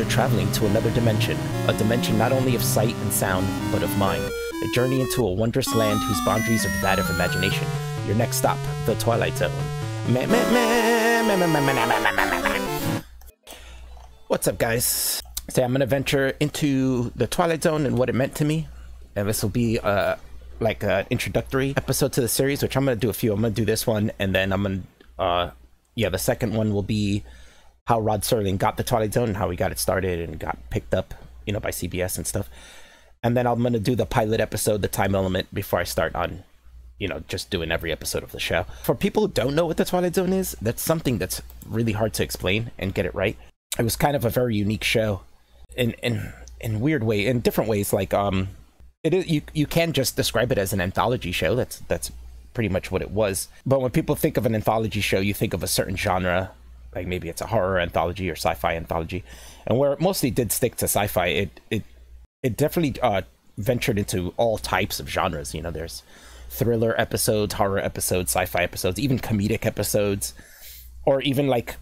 You're traveling to another dimension, a dimension not only of sight and sound, but of mind. A journey into a wondrous land whose boundaries are that of imagination. Your next stop, the Twilight Zone. What's up, guys? Today I'm gonna venture into the Twilight Zone and what it meant to me. And this will be like an introductory episode to the series, which I'm gonna do a few. I'm gonna do this one, and then I'm gonna the second one will be how Rod Serling got the Twilight Zone and how he got it started and got picked up, you know, by CBS and stuff. And then I'm gonna do the pilot episode, the time element, before I start on, you know, just doing every episode of the show. For people who don't know what the Twilight Zone is, that's something that's really hard to explain and get it right. It was kind of a very unique show in weird way, in different ways. Like it is, you can just describe it as an anthology show. That's pretty much what it was. But when people think of an anthology show, you think of a certain genre, like maybe it's a horror anthology or sci-fi anthology. And where it mostly did stick to sci-fi, it definitely ventured into all types of genres. You know, there's thriller episodes, horror episodes, sci-fi episodes, even comedic episodes, or even like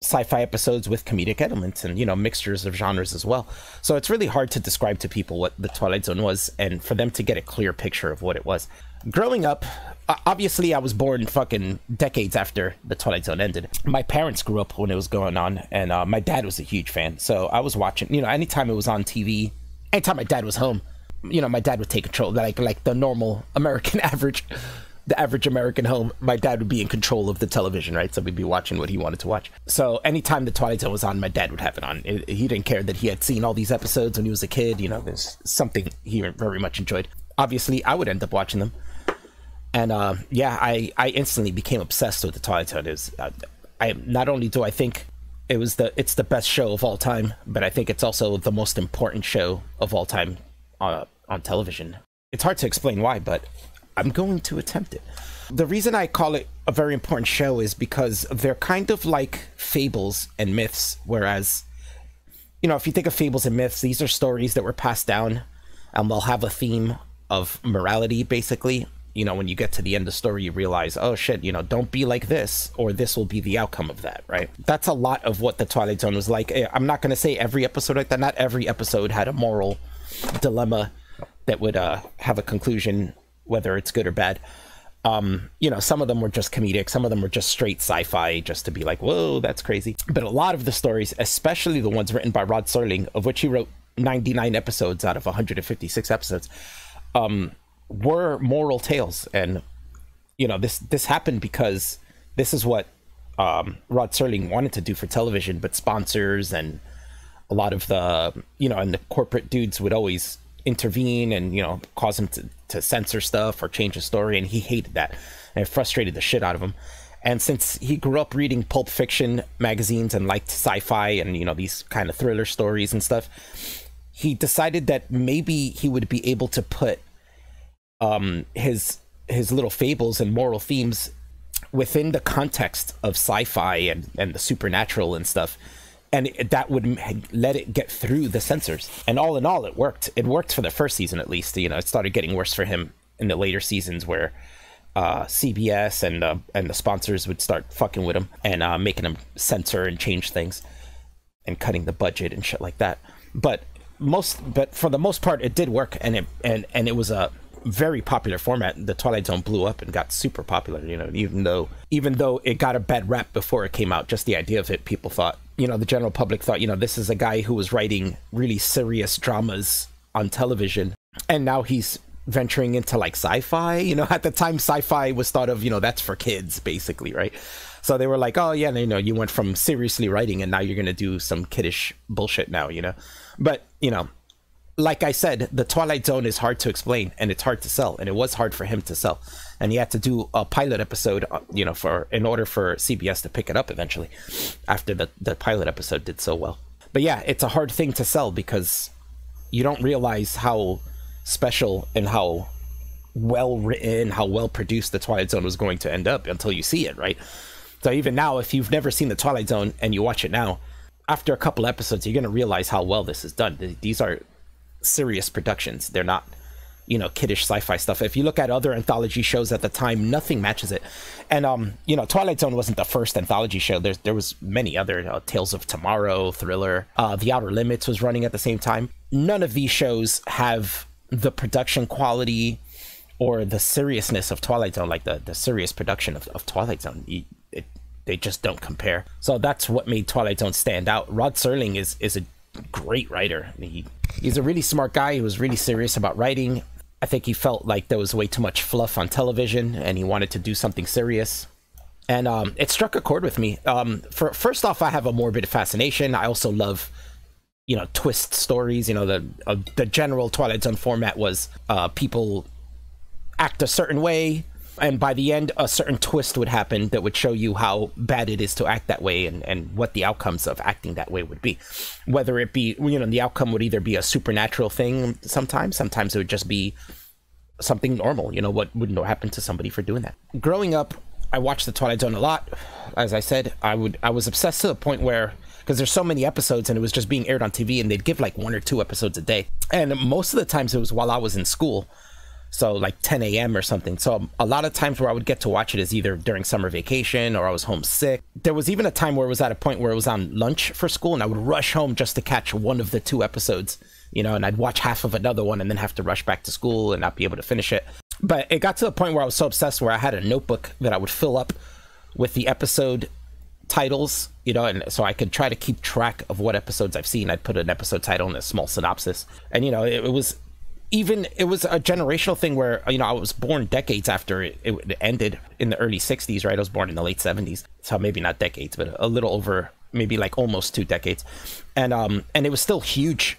sci-fi episodes with comedic elements and, you know, mixtures of genres as well. So it's really hard to describe to people what the Twilight Zone was and for them to get a clear picture of what it was. Growing up, obviously I was born fucking decades after the Twilight Zone ended. My parents grew up when it was going on, and my dad was a huge fan. So I was watching, you know, anytime it was on TV, anytime my dad was home, you know, my dad would take control, like the normal American the average American home, my dad would be in control of the television, right? So we'd be watching what he wanted to watch. So anytime the Twilight Zone was on, my dad would have it on. He didn't care that he had seen all these episodes when he was a kid. You know, there's something he very much enjoyed. Obviously, I would end up watching them. And yeah, I instantly became obsessed with the Twilight Zone. It was, not only do I think it's the best show of all time, but I think it's also the most important show of all time on television. It's hard to explain why, but I'm going to attempt it. The reason I call it a very important show is because they're kind of like fables and myths, whereas, you know, if you think of fables and myths, these are stories that were passed down and they'll have a theme of morality, basically. You know, when you get to the end of the story, you realize, oh shit, you know, don't be like this, or this will be the outcome of that, right? That's a lot of what the Twilight Zone was like. I'm not going to say every episode like that. Not every episode had a moral dilemma that would have a conclusion, whether it's good or bad. You know, some of them were just comedic, some of them were just straight sci-fi, just to be like, whoa, that's crazy. But a lot of the stories, especially the ones written by Rod Serling, of which he wrote 99 episodes out of 156 episodes, were moral tales. And, you know, this happened because this is what Rod Serling wanted to do for television, but sponsors and a lot of the, you know, and the corporate dudes would always intervene and, you know, cause him to censor stuff or change the story, and he hated that, and it frustrated the shit out of him. And since he grew up reading pulp fiction magazines and liked sci-fi and, you know, these kind of thriller stories and stuff, he decided that maybe he would be able to put his little fables and moral themes within the context of sci-fi and the supernatural and stuff, and that would let it get through the censors. And all in all, it worked. It worked for the first season, at least. You know, it started getting worse for him in the later seasons, where CBS and the sponsors would start fucking with him and making him censor and change things and cutting the budget and shit like that. But for the most part, it did work, and it was a very popular format. The Twilight Zone blew up and got super popular, you know, even though it got a bad rap before it came out. Just the idea of it, people thought, you know, the general public thought, you know, this is a guy who was writing really serious dramas on television, and now he's venturing into like sci-fi. You know, at the time, sci-fi was thought of, you know, that's for kids, basically, right? So they were like, oh yeah, you know, you went from seriously writing and now you're gonna do some kiddish bullshit now, you know. But, you know, like I said, the Twilight Zone is hard to explain, and it's hard to sell, and it was hard for him to sell. And he had to do a pilot episode, you know, in order for CBS to pick it up eventually, after the pilot episode did so well. But yeah, it's a hard thing to sell because you don't realize how special and how well written, how well produced the Twilight Zone was going to end up until you see it, right? So even now, if you've never seen the Twilight Zone and you watch it now, after a couple episodes, you're going to realize how well this is done. These are serious productions. They're not you know, kiddish sci-fi stuff. If you look at other anthology shows at the time, nothing matches it. And you know, Twilight Zone wasn't the first anthology show. There was many other, Tales of Tomorrow, Thriller, The Outer Limits was running at the same time. None of these shows have the production quality or the seriousness of Twilight Zone, like the serious production of Twilight Zone. They just don't compare. So that's what made Twilight Zone stand out. Rod Serling is a great writer. He's a really smart guy. He was really serious about writing. I think he felt like there was way too much fluff on television, and he wanted to do something serious. And it struck a chord with me. First off, I have a morbid fascination. I also love, you know, twist stories. You know, the general Twilight Zone format was people act a certain way, and by the end a certain twist would happen that would show you how bad it is to act that way, and what the outcomes of acting that way would be. Whether it be, you know, the outcome would either be a supernatural thing sometimes it would just be something normal. You know, what wouldn't happen to somebody for doing that. Growing up, I watched the Twilight Zone a lot. As I said, I was obsessed to the point where, because there's so many episodes and it was just being aired on TV, and they'd give like 1 or 2 episodes a day, and most of the times it was while I was in school. So like 10 a.m. or something. So a lot of times where I would get to watch it is either during summer vacation or I was homesick. There was even a time where it was at a point where it was on lunch for school, and I would rush home just to catch one of the 2 episodes, you know, and I'd watch half of another one and then have to rush back to school and not be able to finish it. But it got to the point where I was so obsessed where I had a notebook that I would fill up with the episode titles, you know, and so I could try to keep track of what episodes I've seen. I'd put an episode title and a small synopsis. And, you know, it was a generational thing where, you know, I was born decades after it ended in the early 60s, right? I was born in the late 70s. So maybe not decades, but a little over, maybe like almost 2 decades. And it was still huge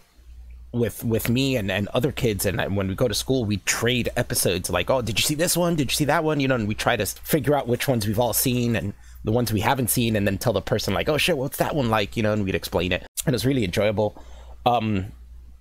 with me and other kids. And when we go to school, we trade episodes like, oh, did you see this one? Did you see that one? You know, and we try to figure out which ones we've all seen and the ones we haven't seen, and then tell the person like, oh shit, what's that one like? You know, and we'd explain it. And it was really enjoyable.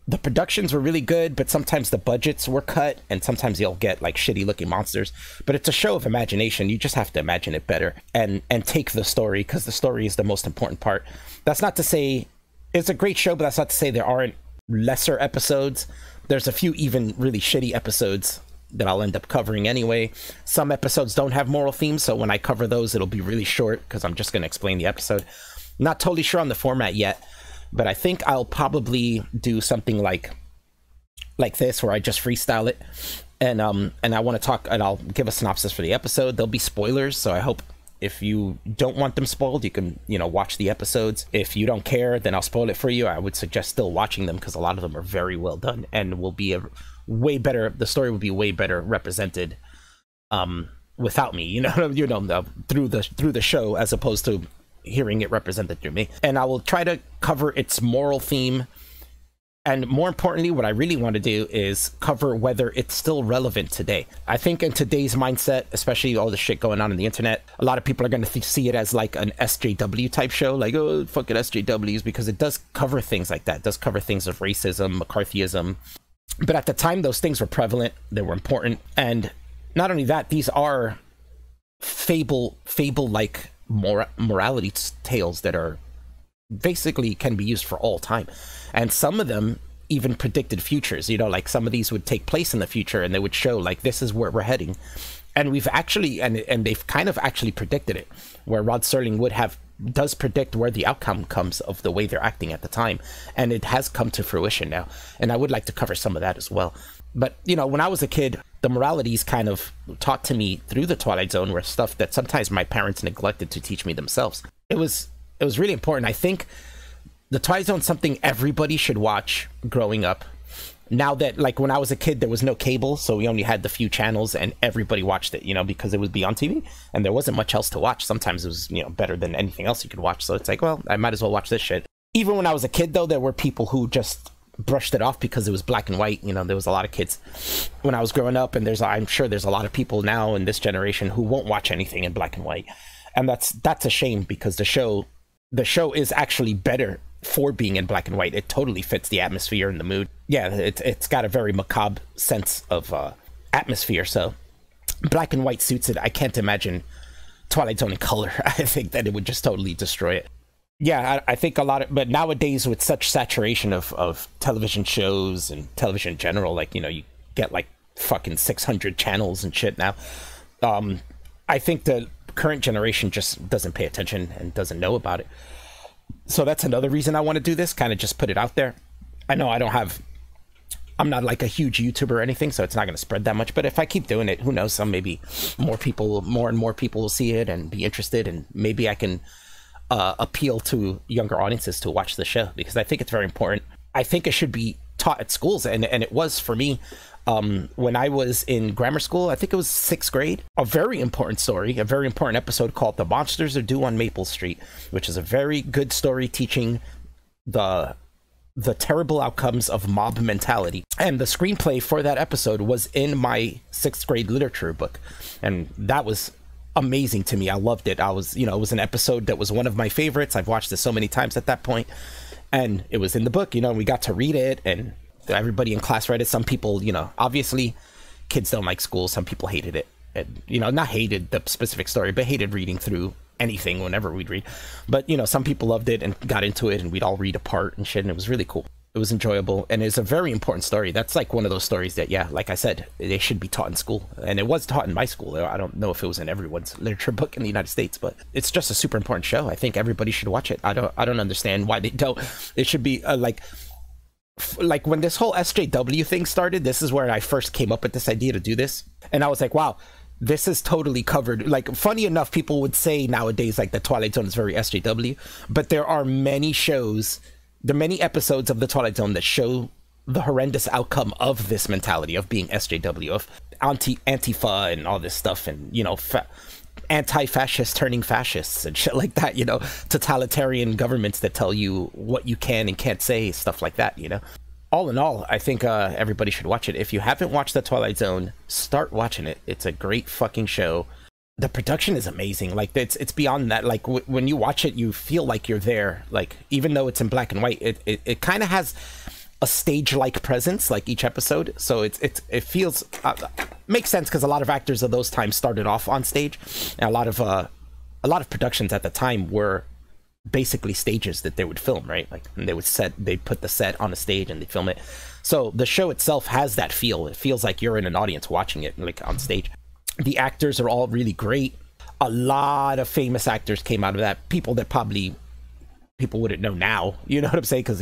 The productions were really good, but sometimes the budgets were cut, and sometimes you'll get like shitty looking monsters. But it's a show of imagination. You just have to imagine it better and take the story, because the story is the most important part. That's not to say it's a great show, but that's not to say there aren't lesser episodes. There's a few even really shitty episodes that I'll end up covering anyway. Some episodes don't have moral themes, so when I cover those, it'll be really short because I'm just going to explain the episode. Not totally sure on the format yet, but I think I'll probably do something like this, where I just freestyle it, and I want to talk, and I'll give a synopsis for the episode. There'll be spoilers, so I hope if you don't want them spoiled, you can, you know, watch the episodes. If you don't care, then I'll spoil it for you. I would suggest still watching them, because a lot of them are very well done and will be the story will be way better represented without me, you know, through the show, as opposed to hearing it represented through me. And I will try to cover its moral theme, and more importantly, what I really want to do is cover whether it's still relevant today. I think in today's mindset, especially all the shit going on the internet, a lot of people are going to see it as like an SJW type show, like, oh, fucking SJWs, because it does cover things like that. It does cover things of racism, McCarthyism. But at the time, those things were prevalent, they were important. And not only that, these are fable-like morality tales that are basically can be used for all time. And some of them even predicted futures, you know, like some of these would take place in the future, and they would show like, this is where we're heading. And we've actually, and they've kind of actually predicted it, where Rod Serling does predict where the outcome comes of the way they're acting at the time. And it has come to fruition now. And I would like to cover some of that as well. But, you know, when I was a kid, the moralities kind of taught to me through the Twilight Zone were stuff that sometimes my parents neglected to teach me themselves. It was really important. I think the Twilight Zone is something everybody should watch growing up. Now that, like, when I was a kid, there was no cable, so we only had the few channels, and everybody watched it, you know, because it would be on TV, and there wasn't much else to watch. Sometimes it was, you know, better than anything else you could watch, so it's like, well, I might as well watch this shit. Even when I was a kid, though, there were people who just brushed it off because it was black and white. You know, there was a lot of kids when I was growing up, and I'm sure there's a lot of people now in this generation who won't watch anything in black and white, and that's a shame, because the show is actually better for being in black and white. It totally fits the atmosphere and the mood. Yeah, it's got a very macabre sense of atmosphere, so black and white suits it. I can't imagine Twilight Zone in color. I think that it would just totally destroy it. Yeah, I think but nowadays with such saturation of television shows and television in general, like, you know, you get like fucking 600 channels and shit now. I think the current generation just doesn't pay attention and doesn't know about it. So that's another reason I want to do this, kind of just put it out there. I know I'm not like a huge YouTuber or anything, so it's not going to spread that much. But if I keep doing it, who knows? Some maybe more and more people will see it and be interested, and maybe I can appeal to younger audiences to watch the show, because I think it's very important. I think it should be taught at schools, and it was for me. When I was in grammar school, I think it was 6th grade, a very important story, a very important episode called "The Monsters Are Due on Maple Street," which is a very good story teaching the terrible outcomes of mob mentality. And the screenplay for that episode was in my 6th grade literature book. And that was amazing to me. I loved it. It was an episode that was one of my favorites. I've watched it so many times at that point. And it was in the book, we got to read it, and everybody in class read it. Some people, obviously kids don't like school. Some people hated it. And, not hated the specific story, but hated reading through anything whenever we'd read. But some people loved it and got into it, and we'd all read a part and shit, and it was really cool. It was enjoyable, and it's a very important story. That's like one of those stories that, yeah, like I said, they should be taught in school, and it was taught in my school. I don't know if it was in everyone's literature book in the United States, but it's just a super important show. I think everybody should watch it. I don't understand why they don't. It should be like when this whole SJW thing started, this is where I first came up with this idea to do this, and I was like, wow, this is totally covered. Like, funny enough, people would say nowadays, like, the Twilight Zone is very SJW, but there are many episodes of the Twilight Zone that show the horrendous outcome of this mentality of being SJW, of Antifa and all this stuff, and, anti-fascists turning fascists and shit like that, totalitarian governments that tell you what you can and can't say, stuff like that, All in all, I think everybody should watch it. If you haven't watched The Twilight Zone, start watching it. It's a great fucking show. The production is amazing. Like, it's beyond that. Like, when you watch it, you feel like you're there. Like, even though it's in black and white, it kind of has a stage-like presence, like each episode. So it feels makes sense, because a lot of actors of those times started off on stage, and a lot of productions at the time were basically stages that they would film, right? Like, and they'd put the set on a stage and they'd film it. So the show itself has that feel. It feels like you're in an audience watching it, like, on stage. The actors are all really great. A lot of famous actors came out of that. People that probably people wouldn't know now, you know what I'm saying? Because,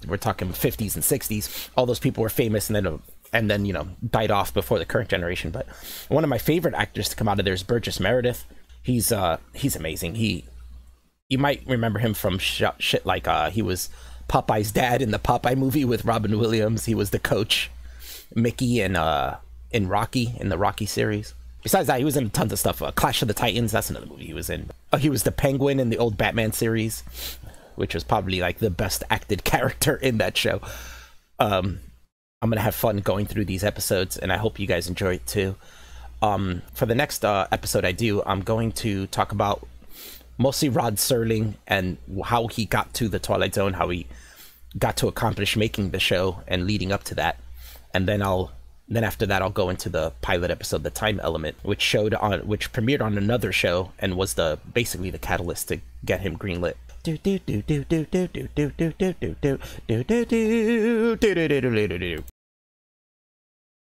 we're talking 50s and 60s. All those people were famous and then died off before the current generation. But one of my favorite actors to come out of there is Burgess Meredith. He's amazing. You might remember him from shit like he was Popeye's dad in the Popeye movie with Robin Williams. He was the coach, Mickey, in Rocky, in the Rocky series. Besides that, he was in tons of stuff. Clash of the Titans, that's another movie he was in. He was the Penguin in the old Batman series, which was probably like the best acted character in that show. I'm going to have fun going through these episodes, and I hope you guys enjoy it too. For the next episode I'm going to talk about mostly Rod Serling and how he got to the Twilight Zone, how he got to accomplish making the show and leading up to that. And then after that, I'll go into the pilot episode, The Time Element, which premiered on another show and was basically the catalyst to get him greenlit.